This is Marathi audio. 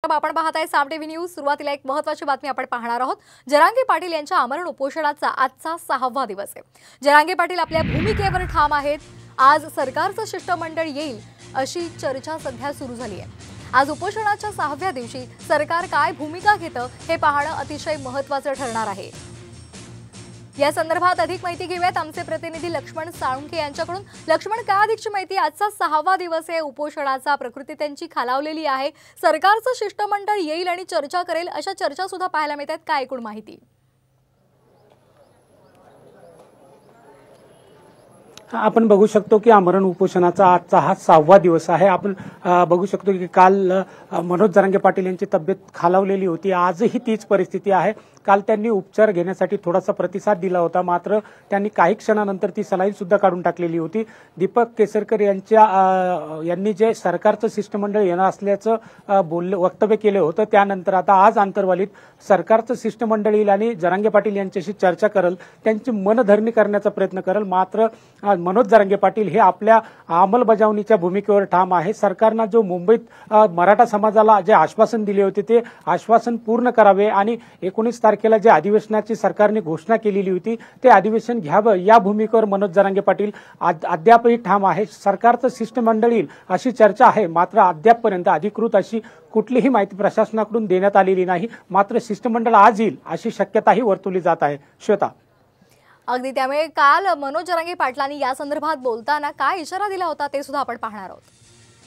आपण पाहत आहे साम टीव्ही न्यूज। सुरुवातीला एक महत्त्वाची बातमी आपण पाहणार आहोत। जरांगे पाटील यांच्या आमरण उपोषणाचा आजचा 6वा दिवस आहे। जरांगे पाटील आपल्या भूमिकेवर ठाम आहेत। आज सरकारचं शिष्टमंडळ येईल अशी चर्चा सध्या सुरू झाली आहे। आज उपोषणाच्या 6व्या दिवशी सरकार काय भूमिका घेतं हे पाहणं अतिशय महत्त्वाचं ठरणार आहे। या संदर्भात अधिक माहिती घेऊयात आमचे प्रतिनिधी लक्ष्मण साळुंखे यांच्याकडून। लक्ष्मण, काय अधिकची माहिती? आजचा 6वा दिवस आहे उपोषणाचा, प्रकृती त्यांची खालावलेली आहे। सरकारचं शिष्टमंडळ येईल आणि चर्चा करेल अशा चर्चा सुद्धा पाहायला मिळतात, काय एकूण माहिती? आपण बघू शकतो की आमरण उपोषणाचा आजचा हा 6वा दिवस आहे। आपण बघू शकतो की काल मनोज जरांगे पाटील यांची तब्येत खालावलेली होती। आजही तीच परिस्थिती आहे। काल त्यांनी उपचार घेण्यासाठी थोडासा प्रतिसाद दिला होता, मात्र त्यांनी काही क्षणानंतर ती सलाईन सुद्धा काढून टाकलेली होती। दीपक केसरकर यांनी जे सरकारचं शिष्टमंडळ येणार असल्याचं वक्तव्य केलं होतं, त्यानंतर आता आज आंतरवालीत सरकारचं शिष्टमंडळ येईल आणि जरांगे पाटील यांच्याशी चर्चा करेल, त्यांची मनधरणी करण्याचा प्रयत्न करेल। मात्र मनोज जरांगे पाटील हे आपल्या अंमलबजावणीच्या भूमिकेवर ठाम आहे। सरकारने जो मुंबईत मराठा समाजाला जे आश्वासन दिले होते ते आश्वासन पूर्ण करावे आणि 19 तारखेला जे अधिवेशनाची सरकारने घोषणा केलेली होती ते अधिवेशन घ्यावं, या भूमिकेवर मनोज जरांगे पाटील अद्यापही ठाम आहे। सरकारचं शिष्टमंडळ येईल अशी चर्चा आहे, मात्र अद्यापपर्यंत अधिकृत अशी कुठलीही माहिती प्रशासनाकडून देण्यात आलेली नाही। मात्र शिष्टमंडळ आज येईल अशी शक्यताही वर्तवली जात आहे। श्वेता, अगदी त्यामुळे काल मनोज जरांगे पाटलांनी या संदर्भात बोलताना काय इशारा दिला होता ते सुद्धा आपण पाहणार आहोत।